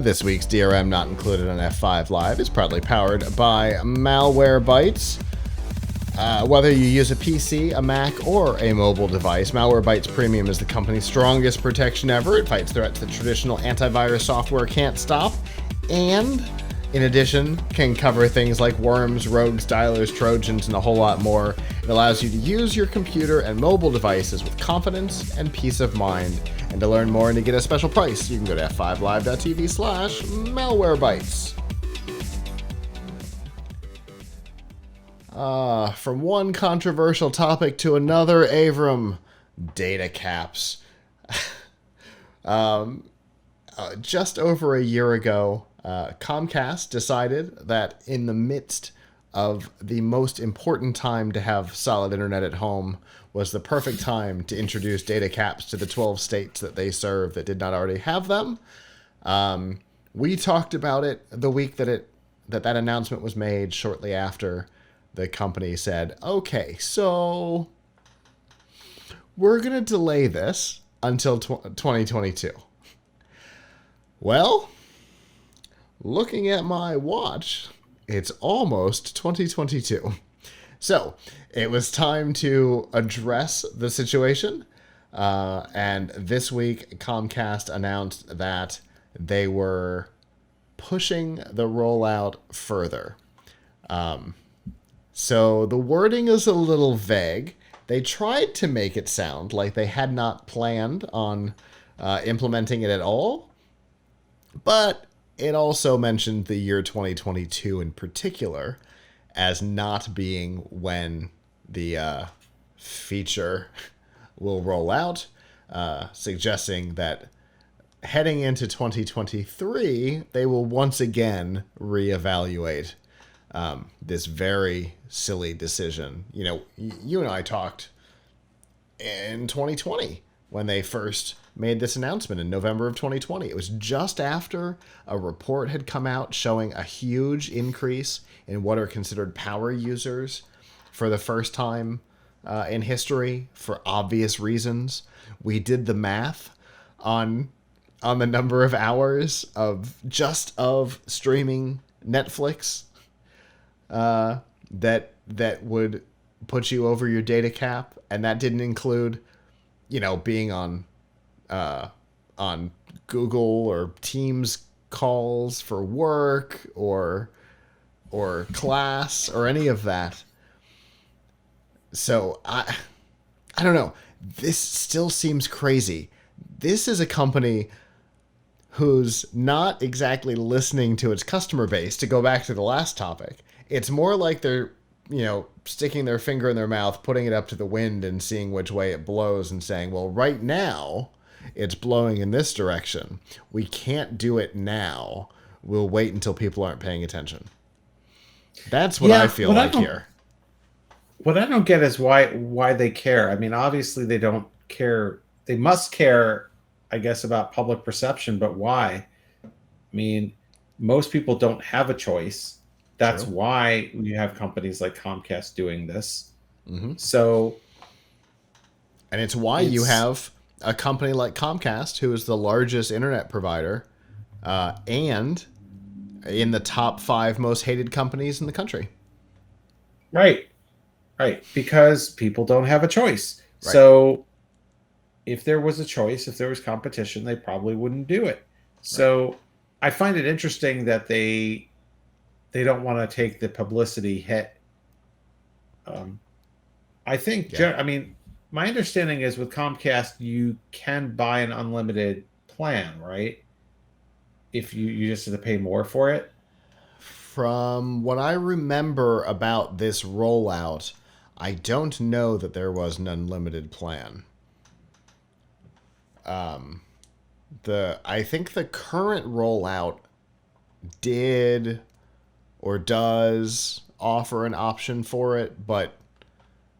This week's DRM not included on F5 Live is proudly powered by Malwarebytes. Whether you use a PC, a Mac, or a mobile device, Malwarebytes Premium is the company's strongest protection ever. It fights threats that traditional antivirus software can't stop, and in addition, can cover things like worms, rogues, dialers, trojans, and a whole lot more. It allows you to use your computer and mobile devices with confidence and peace of mind. And to learn more and to get a special price, you can go to f5live.tv/malwarebytes. From one controversial topic to another, Avram, data caps. Just over a year ago, Comcast decided that in the midst of the most important time to have solid internet at home was the perfect time to introduce data caps to the 12 states that they serve that did not already have them. We talked about it the week that announcement was made, shortly after the company said, okay, so we're going to delay this until 2022. Well, looking at my watch, it's almost 2022. So it was time to address the situation. And this week, Comcast announced that they were pushing the rollout further. So the wording is a little vague. They tried to make it sound like they had not planned on implementing it at all. But it also mentioned the year 2022 in particular as not being when the feature will roll out, suggesting that heading into 2023, they will once again reevaluate this very silly decision. You know, you and I talked in 2020 when they first made this announcement in November of 2020. It was just after a report had come out showing a huge increase in what are considered power users for the first time in history, for obvious reasons. We did the math on the number of hours of streaming Netflix that would put you over your data cap, and that didn't include, you know, being on Google or Teams calls for work or class or any of that. So I don't know. This still seems crazy. This is a company who's not exactly listening to its customer base, to go back to the last topic. It's more like they're, you know, sticking their finger in their mouth, putting it up to the wind and seeing which way it blows and saying, well, right now it's blowing in this direction. We can't do it now. We'll wait until people aren't paying attention. That's what I feel like here. What I don't get is why they care. I mean, obviously they don't care. They must care, I guess, about public perception, but why? I mean, most people don't have a choice. That's True. Why we have companies like Comcast doing this. Mm-hmm. So, and it's why you have a company like Comcast, who is the largest internet provider, and in the top 5 most hated companies in the country. Right. Because people don't have a choice. Right. So if there was a choice, if there was competition, they probably wouldn't do it. So I find it interesting that they don't want to take the publicity hit. I think, I mean, my understanding is with Comcast, you can buy an unlimited plan, right? If you just have to pay more for it. From what I remember about this rollout, I don't know that there was an unlimited plan. I think the current rollout did or does offer an option for it, but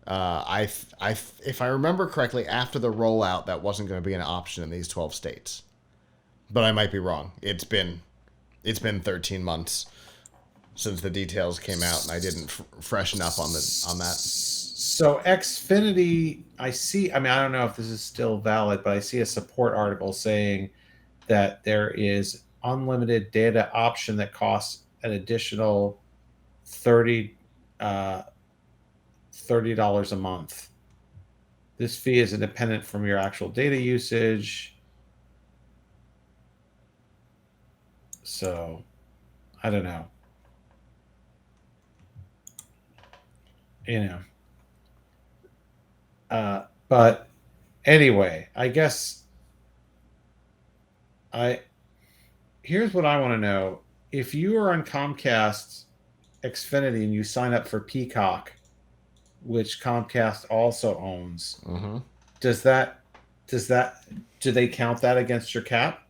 if I remember correctly, after the rollout, that wasn't going to be an option in these 12 states. But I might be wrong. It's been 13 months since the details came out, and I didn't freshen up on that. So Xfinity, I mean, I don't know if this is still valid, but I see a support article saying that there is unlimited data option that costs an additional 30 uh, $30 a month. This fee is independent from your actual data usage. So I don't know. You know. But anyway, I guess I here's what I want to know. If you are on Comcast Xfinity and you sign up for Peacock, which Comcast also owns, Mm-hmm. does that does that do they count that against your cap?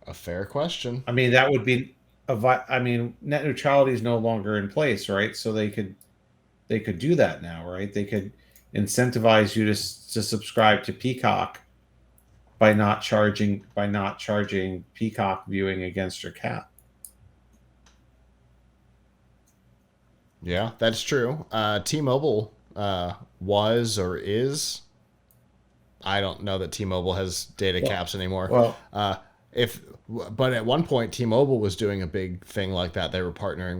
A fair question. I mean, that would be I mean, net neutrality is no longer in place, right? So they could do that now, right? They could incentivize you to subscribe to Peacock by not charging Peacock viewing against your cap. Yeah, that's true. T-Mobile was or is. I don't know that T-Mobile has data Well, caps anymore. well, Uh, if but at one point T-Mobile was doing a big thing like that. They were partnering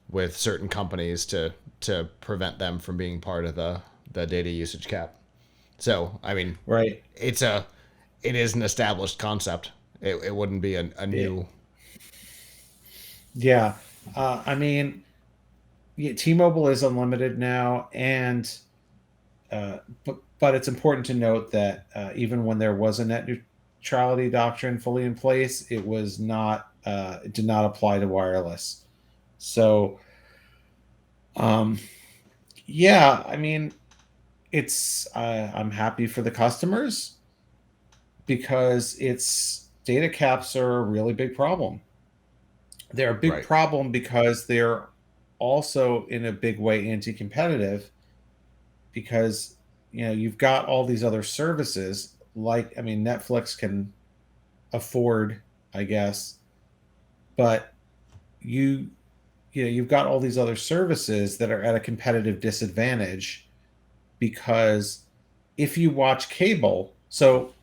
with certain companies to prevent them from being part of the data usage cap. So I mean, right. it's a it is an established concept. It wouldn't be a Yeah. new. Yeah. I mean, yeah, T-Mobile is unlimited now, and but it's important to note that even when there was a net neutrality doctrine fully in place, it was not it did not apply to wireless. So um, yeah, I mean, it's I'm happy for the customers because it's data caps are a really big problem. They're a big Right. problem because they're also in a big way anti-competitive because you've got all these other services like I mean Netflix can afford, I guess, but you you've got all these other services that are at a competitive disadvantage because if you watch cable, so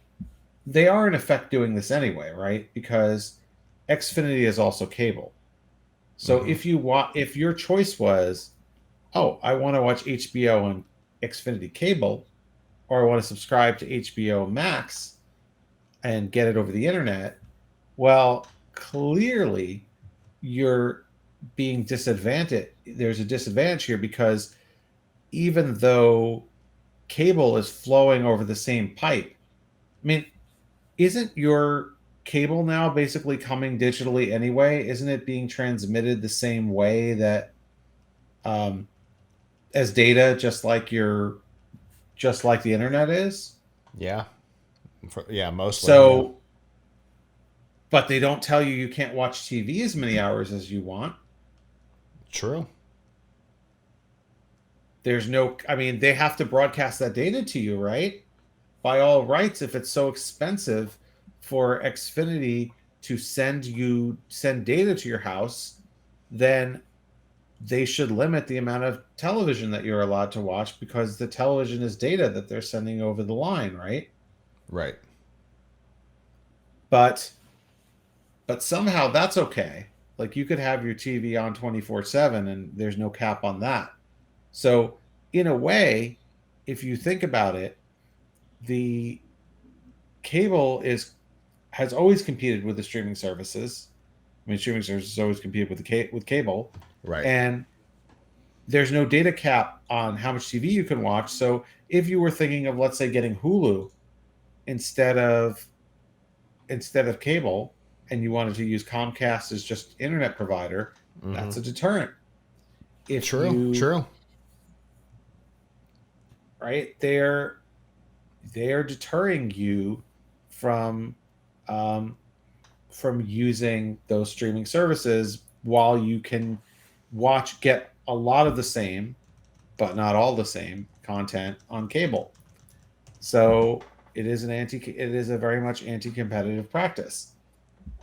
they are in effect doing this anyway, right? Because Xfinity is also cable. So Mm-hmm. if your choice was, oh, I want to watch HBO on Xfinity cable, or I want to subscribe to HBO Max and get it over the internet, well, clearly you're being disadvantaged. There's a disadvantage here because even though cable is flowing over the same pipe, I mean, isn't your cable now basically coming digitally anyway? Isn't it being transmitted the same way that um, as data, just like the internet is? Yeah. Yeah. Mostly. Yeah. So, but they don't tell you you can't watch TV as many hours as you want. True. There's no, I mean, they have to broadcast that data to you, right? By all rights, if it's so expensive for Xfinity to send data to your house, then they should limit the amount of television that you're allowed to watch because the television is data that they're sending over the line, right? Right. But somehow that's okay. Like you could have your TV on 24/7 and there's no cap on that. So, in a way, if you think about it, the cable is has always competed with the streaming services. I mean, streaming services always competed with with cable, Right. and there's no data cap on how much TV you can watch. So if you were thinking of, let's say, getting Hulu instead of cable, and you wanted to use Comcast as just internet provider, Mm-hmm. that's a deterrent. If True. you True. right, they're deterring you from um, using those streaming services while you can get a lot of the same but not all the same content on cable. So it is a very much anti-competitive practice.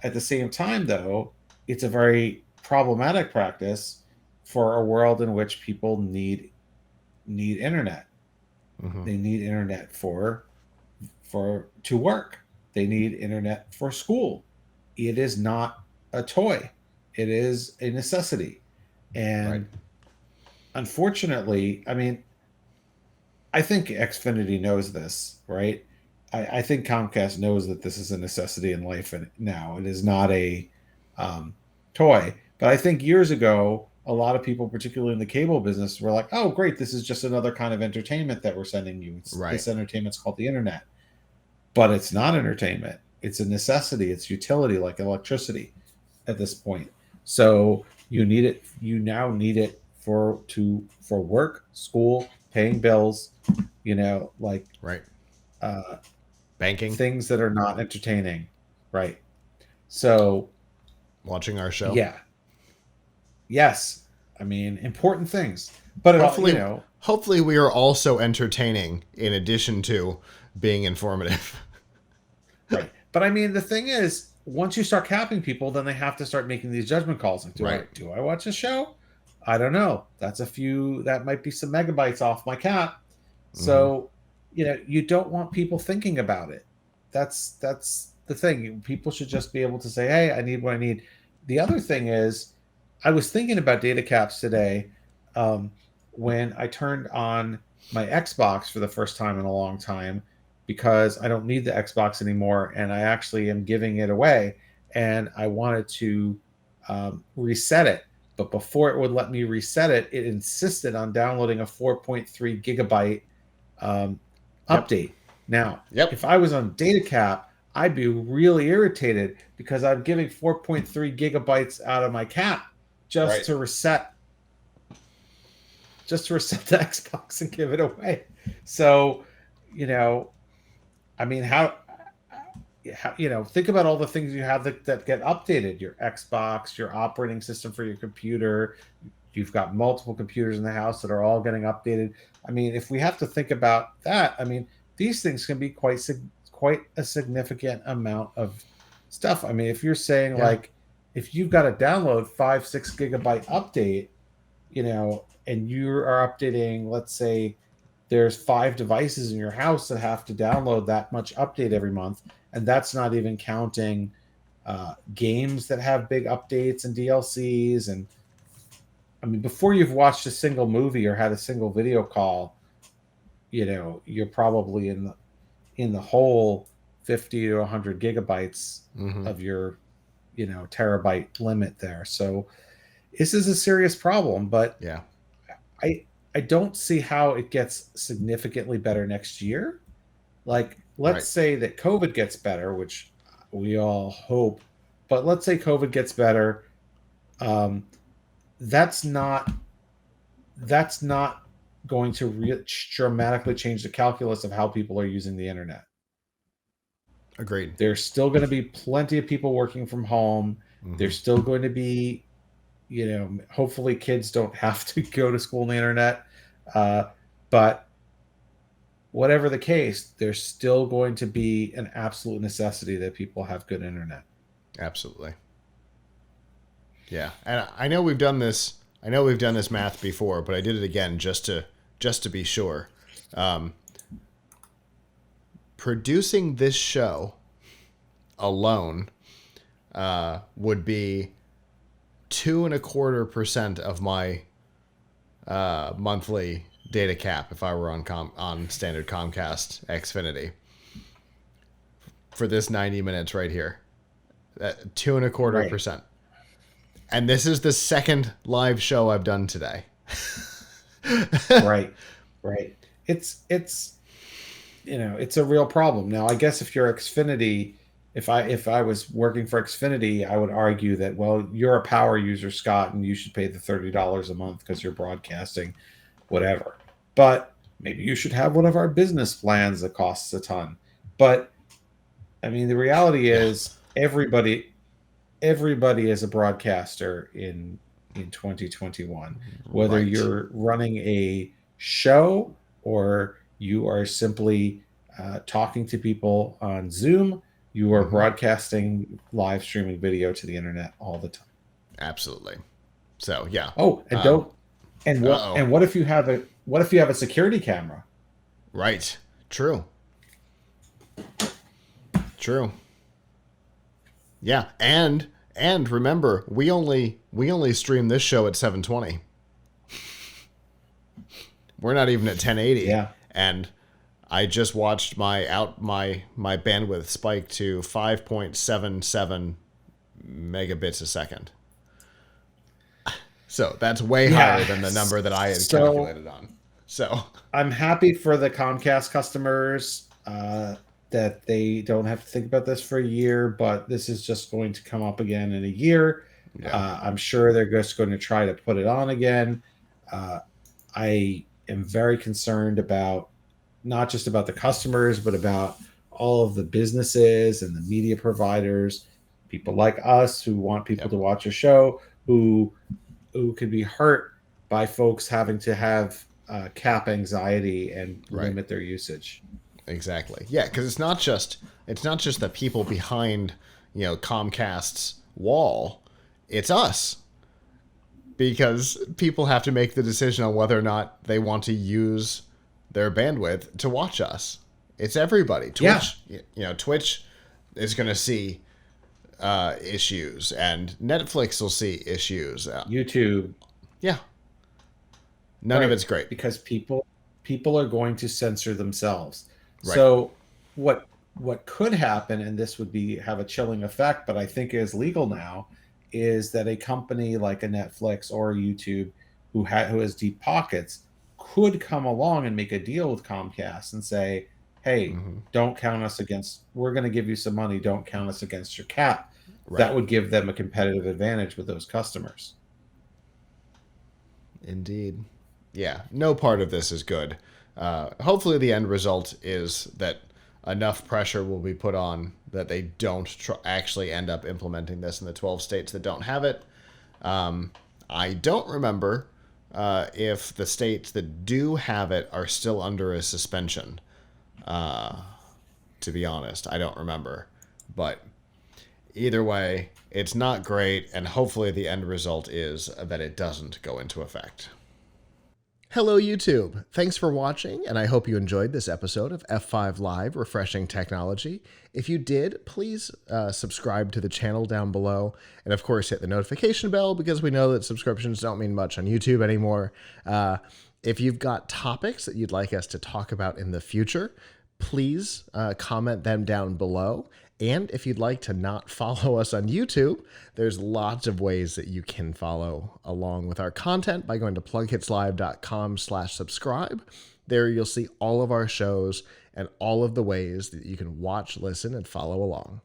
At the same time though, it's a very problematic practice for a world in which people need internet. Mm-hmm. They need internet for to work. They need internet for school. it is not a toy. It is a necessity. Right. And unfortunately, I mean, I think Xfinity knows this, right? I think Comcast knows that this is a necessity in life and now. It is not a um, toy. But I think years ago, a lot of people, particularly in the cable business, were like, oh, great, this is just another kind of entertainment that we're sending you. Right. This entertainment's called the internet. But it's not entertainment. It's a necessity. It's utility like electricity at this point. So you need it. You now need it for work, school, paying bills. Like Right. uh, Banking, things that are not entertaining, right? So watching our show. yeah, yes. I mean, important things, but it all Hopefully, hopefully we are also entertaining in addition to being informative. right. But I mean, the thing is, once you start capping people, then they have to start making these judgment calls. Like, do Right. I do I watch a show? I don't know. That's a few. That might be some megabytes off my cap. Mm-hmm. So, you don't want people thinking about it. That's the thing. People should just be able to say, "Hey, I need what I need." The other thing is, I was thinking about data caps today um, when I turned on my Xbox for the first time in a long time because I don't need the Xbox anymore and I actually am giving it away and I wanted to reset it. But before it would let me reset it, it insisted on downloading a 4.3 gigabyte um, Yep. update. Now, Yep. if I was on data cap, I'd be really irritated because I'm giving 4.3 gigabytes out of my cap just Right. to reset the Xbox and give it away. So, you know, I mean, think about all the things you have that get updated: your Xbox, your operating system for your computer. You've got multiple computers in the house that are all getting updated. I mean, if we have to think about that, I mean, these things can be quite a significant amount of stuff. I mean, if you're saying Yeah. like, if you've got to download 5-6 gigabyte update, and you are updating, let's say there's 5 devices in your house that have to download that much update every month, and that's not even counting games that have big updates and DLCs. And I mean, before you've watched a single movie or had a single video call, you're probably in the whole 50 to 100 gigabytes Mm-hmm. of your terabyte limit there. So this is a serious problem, but Yeah. I I don't see how it gets significantly better next year. Like, let's Right. say that COVID gets better, which we all hope, but let's say COVID gets better. Um, that's not that's not going to dramatically change the calculus of how people are using the internet. Agreed. There's still going to be plenty of people working from home. Mm-hmm. There's still going to be, hopefully kids don't have to go to school on the internet. But whatever the case, there's still going to be an absolute necessity that people have good internet. Absolutely. Yeah. And I know we've done this. I know we've done this math before, but I did it again just to be sure. Um, Producing this show alone would be 2.25% of my monthly data cap if I were on standard Comcast Xfinity for this 90 minutes right here. 2.25%. Right. And this is the second live show I've done today. Right. Right. It's it's a real problem. Now, I guess if you're Xfinity, if I was working for Xfinity, I would argue that, well, you're a power user, Scott, and you should pay the $30 a month because you're broadcasting, whatever. But maybe you should have one of our business plans that costs a ton. But I mean, the reality Yeah. is everybody is a broadcaster in 2021, whether Right. you're running a show or you are simply talking to people on Zoom. You are Mm-hmm. broadcasting live streaming video to the internet all the time. Absolutely. So yeah. Oh, and Um, don't and what uh oh. and what if you have a security camera? Right. True. True. Yeah, and remember, we only stream this show at 720. We're not even at 1080. Yeah. And I just watched my bandwidth spike to 5.77 megabits a second. So that's way higher than the number that I had calculated on. So I'm happy for the Comcast customers that they don't have to think about this for a year, but this is just going to come up again in a year. yeah, I'm sure they're just going to try to put it on again. I am very concerned about not just about the customers, but about all of the businesses and the media providers, people like us who want people to watch a show, who could be hurt by folks having to have cap anxiety and limit their usage. exactly. Yeah, because it's not just the people behind Comcast's wall. It's us, because people have to make the decision on whether or not they want to use their bandwidth to watch us. It's everybody. Twitch, Twitch is going to see issues, and Netflix will see issues. YouTube, Yeah, none of it's great. because people are going to censor themselves. Right. So what could happen, and this would be have a chilling effect, but I think is legal now, is that a company like a Netflix or a YouTube who has deep pockets could come along and make a deal with Comcast and say, "Hey, don't count us against. We're going to give you some money. Don't count us against your cap." Right. That would give them a competitive advantage with those customers. Indeed. Yeah, no part of this is good. Hopefully the end result is that enough pressure will be put on that they don't actually end up implementing this in the 12 states that don't have it. I don't remember if the states that do have it are still under a suspension. To be honest, I don't remember. But either way, it's not great, and hopefully the end result is that it doesn't go into effect. Hello, YouTube. Thanks for watching, and I hope you enjoyed this episode of F5 Live Refreshing Technology. If you did, please subscribe to the channel down below, and of course hit the notification bell, because we know that subscriptions don't mean much on YouTube anymore. If you've got topics that you'd like us to talk about in the future, please comment them down below. And if you'd like to not follow us on YouTube, there's lots of ways that you can follow along with our content by going to PLUGHITZlive.com/subscribe. There you'll see all of our shows and all of the ways that you can watch, listen, and follow along.